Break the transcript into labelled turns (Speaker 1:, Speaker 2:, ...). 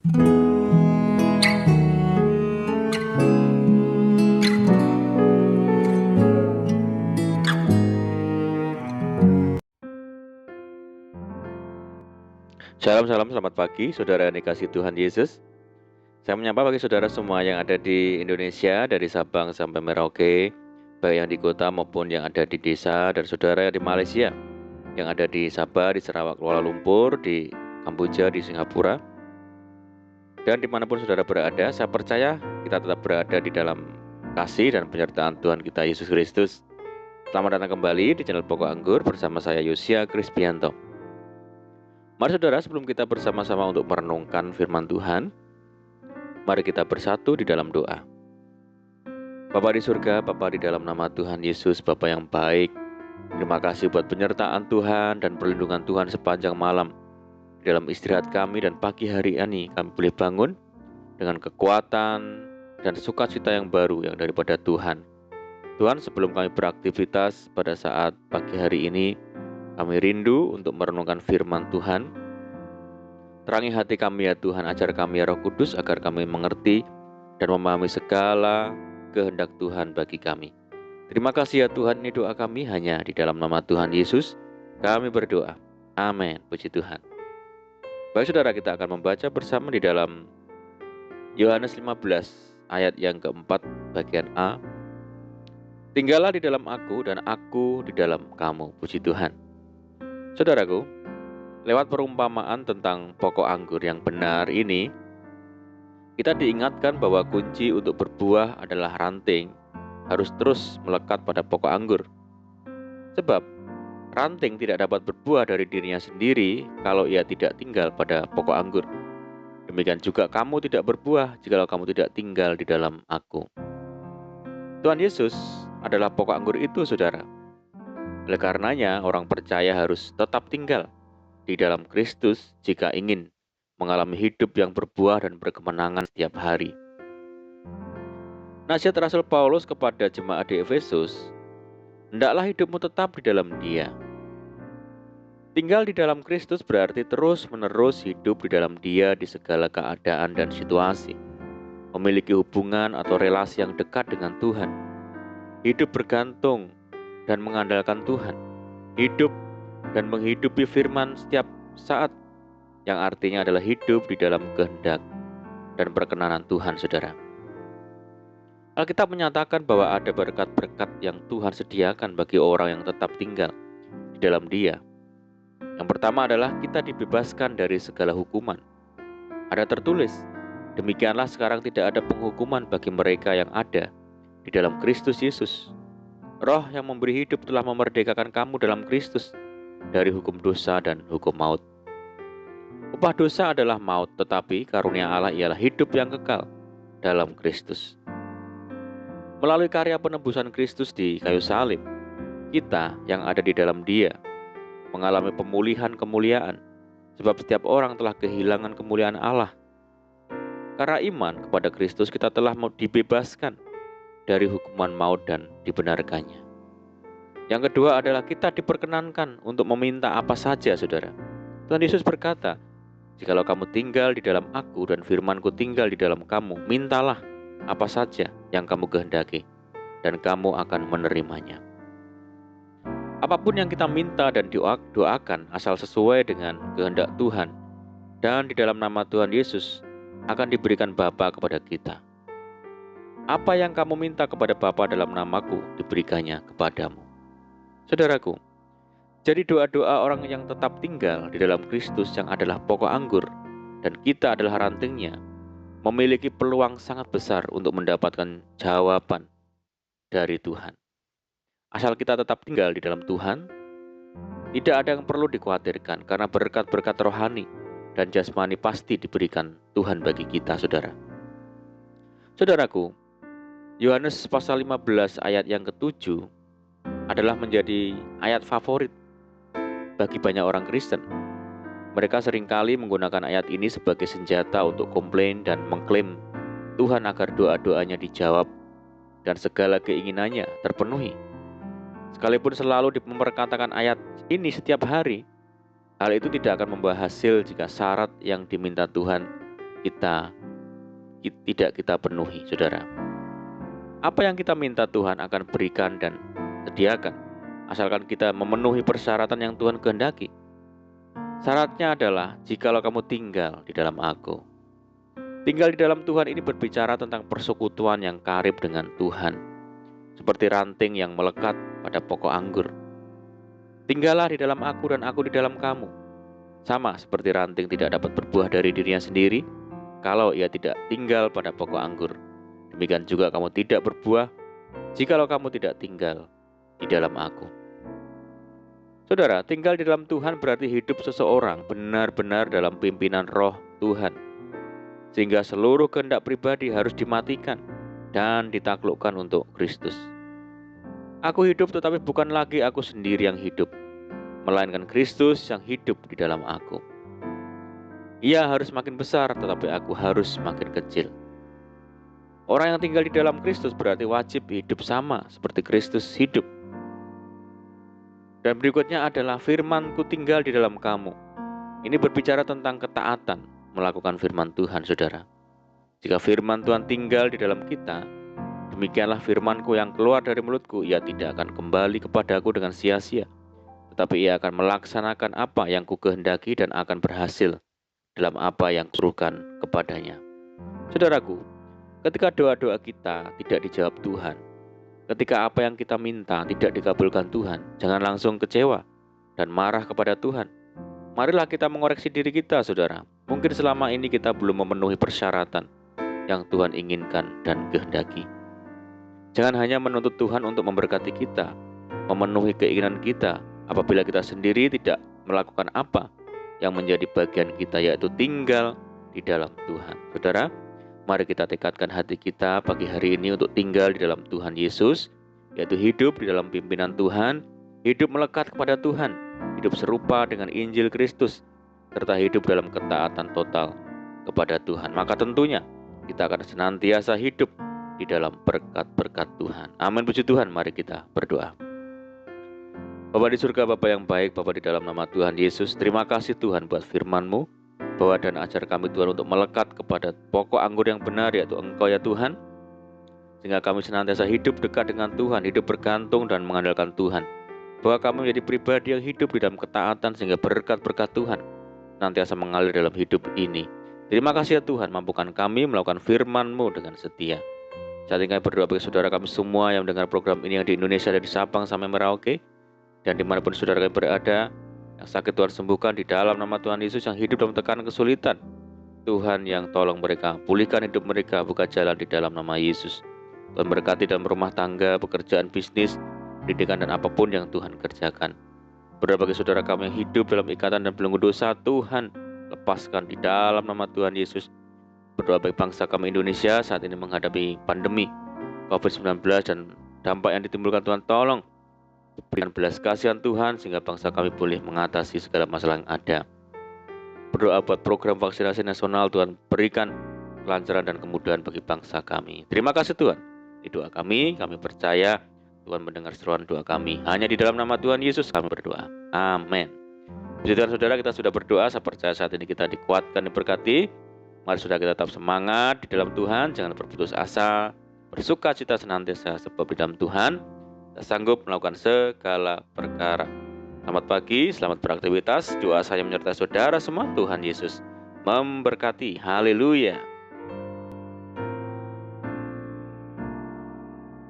Speaker 1: Shalom, shalom, selamat pagi, saudara yang dikasihi Tuhan Yesus. Saya menyapa bagi saudara semua yang ada di Indonesia, dari Sabang sampai Merauke, baik yang di kota maupun yang ada di desa, dan saudara yang di Malaysia, yang ada di Sabah, di Sarawak, Kuala Lumpur, di Kamboja, di Singapura, dan dimanapun saudara berada. Saya percaya kita tetap berada di dalam kasih dan penyertaan Tuhan kita Yesus Kristus. Selamat datang kembali di channel Pokok Anggur bersama saya Yosia Krispianto. Mari saudara, sebelum kita bersama-sama untuk merenungkan firman Tuhan, mari kita bersatu di dalam doa. Bapa di surga, Bapa di dalam nama Tuhan Yesus, Bapa yang baik, terima kasih buat penyertaan Tuhan dan perlindungan Tuhan sepanjang malam. Di dalam istirahat kami dan pagi hari ini, kami boleh bangun dengan kekuatan dan sukacita yang baru yang daripada Tuhan. Tuhan, sebelum kami beraktivitas pada saat pagi hari ini, kami rindu untuk merenungkan firman Tuhan. Terangi hati kami ya Tuhan, ajar kami ya Roh Kudus agar kami mengerti dan memahami segala kehendak Tuhan bagi kami. Terima kasih ya Tuhan, ini doa kami hanya di dalam nama Tuhan Yesus. Kami berdoa. Amin. Puji Tuhan. Baik saudara, kita akan membaca bersama di dalam Yohanes 15 ayat yang keempat bagian A. Tinggallah di dalam aku dan aku di dalam kamu. Puji Tuhan. Saudaraku, lewat perumpamaan tentang pokok anggur yang benar ini, kita diingatkan bahwa kunci untuk berbuah adalah ranting harus terus melekat pada pokok anggur. Sebab ranting tidak dapat berbuah dari dirinya sendiri kalau ia tidak tinggal pada pokok anggur. Demikian juga kamu tidak berbuah jika kamu tidak tinggal di dalam aku. Tuhan Yesus adalah pokok anggur itu, saudara. Oleh karenanya, orang percaya harus tetap tinggal di dalam Kristus jika ingin mengalami hidup yang berbuah dan berkemenangan setiap hari. Nasihat Rasul Paulus kepada jemaat di Efesus, hendaklah hidupmu tetap di dalam Dia. Tinggal di dalam Kristus berarti terus-menerus hidup di dalam Dia di segala keadaan dan situasi. Memiliki hubungan atau relasi yang dekat dengan Tuhan. Hidup bergantung dan mengandalkan Tuhan. Hidup dan menghidupi firman setiap saat, yang artinya adalah hidup di dalam kehendak dan perkenanan Tuhan, saudara. Alkitab menyatakan bahwa ada berkat-berkat yang Tuhan sediakan bagi orang yang tetap tinggal di dalam Dia. Yang pertama adalah kita dibebaskan dari segala hukuman. Ada tertulis, demikianlah sekarang tidak ada penghukuman bagi mereka yang ada di dalam Kristus Yesus. Roh yang memberi hidup telah memerdekakan kamu dalam Kristus dari hukum dosa dan hukum maut. Upah dosa adalah maut, tetapi karunia Allah ialah hidup yang kekal dalam Kristus. Melalui karya penebusan Kristus di kayu salib, kita yang ada di dalam Dia mengalami pemulihan kemuliaan, sebab setiap orang telah kehilangan kemuliaan Allah. Karena iman kepada Kristus, kita telah dibebaskan dari hukuman maut dan dibenarkannya. Yang kedua adalah kita diperkenankan untuk meminta apa saja, saudara. Tuhan Yesus berkata, jikalau kamu tinggal di dalam aku dan firmanku tinggal di dalam kamu, mintalah apa saja yang kamu kehendaki, dan kamu akan menerimanya. Apapun yang kita minta dan doakan asal sesuai dengan kehendak Tuhan dan di dalam nama Tuhan Yesus akan diberikan Bapa kepada kita. Apa yang kamu minta kepada Bapa dalam namaku diberikannya kepadamu. Saudaraku, jadi doa-doa orang yang tetap tinggal di dalam Kristus yang adalah pokok anggur dan kita adalah rantingnya memiliki peluang sangat besar untuk mendapatkan jawaban dari Tuhan. Asal kita tetap tinggal di dalam Tuhan, tidak ada yang perlu dikhawatirkan karena berkat-berkat rohani dan jasmani pasti diberikan Tuhan bagi kita, saudara. Saudaraku, Yohanes pasal 15 ayat yang ke-7 adalah menjadi ayat favorit bagi banyak orang Kristen. Mereka seringkali menggunakan ayat ini sebagai senjata untuk komplain dan mengklaim Tuhan agar doa-doanya dijawab dan segala keinginannya terpenuhi. Sekalipun selalu memperkatakan ayat ini setiap hari, hal itu tidak akan membawa hasil jika syarat yang diminta Tuhan tidak kita penuhi, saudara. Apa yang kita minta Tuhan akan berikan dan sediakan, asalkan kita memenuhi persyaratan yang Tuhan kehendaki. Syaratnya adalah, jikalau kamu tinggal di dalam Aku. Tinggal di dalam Tuhan ini berbicara tentang persekutuan yang karib dengan Tuhan, seperti ranting yang melekat pada pokok anggur. Tinggallah di dalam Aku dan Aku di dalam kamu. Sama seperti ranting tidak dapat berbuah dari dirinya sendiri kalau ia tidak tinggal pada pokok anggur. Demikian juga kamu tidak berbuah jikalau kamu tidak tinggal di dalam Aku. Saudara, tinggal di dalam Tuhan berarti hidup seseorang benar-benar dalam pimpinan Roh Tuhan, sehingga seluruh kehendak pribadi harus dimatikan dan ditaklukkan untuk Kristus. Aku hidup, tetapi bukan lagi aku sendiri yang hidup, melainkan Kristus yang hidup di dalam aku. Ia harus makin besar, tetapi aku harus makin kecil. Orang yang tinggal di dalam Kristus berarti wajib hidup sama seperti Kristus hidup. Dan berikutnya adalah firman-Ku tinggal di dalam kamu. Ini berbicara tentang ketaatan melakukan firman Tuhan, saudara. Jika firman Tuhan tinggal di dalam kita, demikianlah firman-Ku yang keluar dari mulutku, ia tidak akan kembali kepadaku dengan sia-sia, tetapi ia akan melaksanakan apa yang Ku kehendaki dan akan berhasil dalam apa yang Kusuruhkan kepadanya. Saudaraku, ketika doa-doa kita tidak dijawab Tuhan, ketika apa yang kita minta tidak dikabulkan Tuhan, jangan langsung kecewa dan marah kepada Tuhan. Marilah kita mengoreksi diri kita, saudara. Mungkin selama ini kita belum memenuhi persyaratan yang Tuhan inginkan dan kehendaki. Jangan hanya menuntut Tuhan untuk memberkati kita, memenuhi keinginan kita, apabila kita sendiri tidak melakukan apa yang menjadi bagian kita, yaitu tinggal di dalam Tuhan. Saudara, mari kita tekadkan hati kita pagi hari ini untuk tinggal di dalam Tuhan Yesus, yaitu hidup di dalam pimpinan Tuhan, hidup melekat kepada Tuhan, hidup serupa dengan Injil Kristus, serta hidup dalam ketaatan total kepada Tuhan. Maka tentunya kita akan senantiasa hidup di dalam berkat-berkat Tuhan. Amin, puji Tuhan. Mari kita berdoa. Bapa di surga, Bapa yang baik, Bapa di dalam nama Tuhan Yesus, terima kasih Tuhan buat firman-Mu. Bawa dan ajar kami Tuhan untuk melekat kepada pokok anggur yang benar, yaitu Engkau ya Tuhan, sehingga kami senantiasa hidup dekat dengan Tuhan, hidup bergantung dan mengandalkan Tuhan. Bahwa kami menjadi pribadi yang hidup di dalam ketaatan, sehingga berkat-berkat Tuhan senantiasa mengalir dalam hidup ini. Terima kasih ya Tuhan, mampukan kami melakukan firman-Mu dengan setia. Saat ini kami berdoa bagi saudara kami semua yang mendengar program ini, yang di Indonesia, dari Sabang sampai Merauke, dan dimanapun saudara kami berada. Yang sakit Tuhan sembuhkan di dalam nama Tuhan Yesus, yang hidup dalam tekanan kesulitan, Tuhan yang tolong mereka, pulihkan hidup mereka, buka jalan di dalam nama Yesus. Tuhan berkati dalam rumah tangga, pekerjaan, bisnis, pendidikan, dan apapun yang Tuhan kerjakan. Berdoa bagi saudara kami yang hidup dalam ikatan dan belenggu dosa, Tuhan lepaskan di dalam nama Tuhan Yesus. Berdoa bagi bangsa kami Indonesia saat ini menghadapi pandemi COVID-19 dan dampak yang ditimbulkan, Tuhan tolong berikan belas kasihan Tuhan, sehingga bangsa kami boleh mengatasi segala masalah yang ada. Berdoa buat program vaksinasi nasional, Tuhan berikan kelancaran dan kemudahan bagi bangsa kami. Terima kasih Tuhan. Di doa kami percaya Tuhan mendengar seruan doa kami. Hanya di dalam nama Tuhan Yesus kami berdoa. Amin. Puji Tuhan, saudara, kita sudah berdoa. Saya percaya saat ini kita dikuatkan, diberkati. Mari saudara kita tetap semangat di dalam Tuhan. Jangan berputus asa. Bersuka cita senantiasa, sebab di dalam Tuhan kita sanggup melakukan segala perkara. Selamat pagi, selamat beraktivitas. Doa saya menyertai saudara semua. Tuhan Yesus memberkati. Haleluya.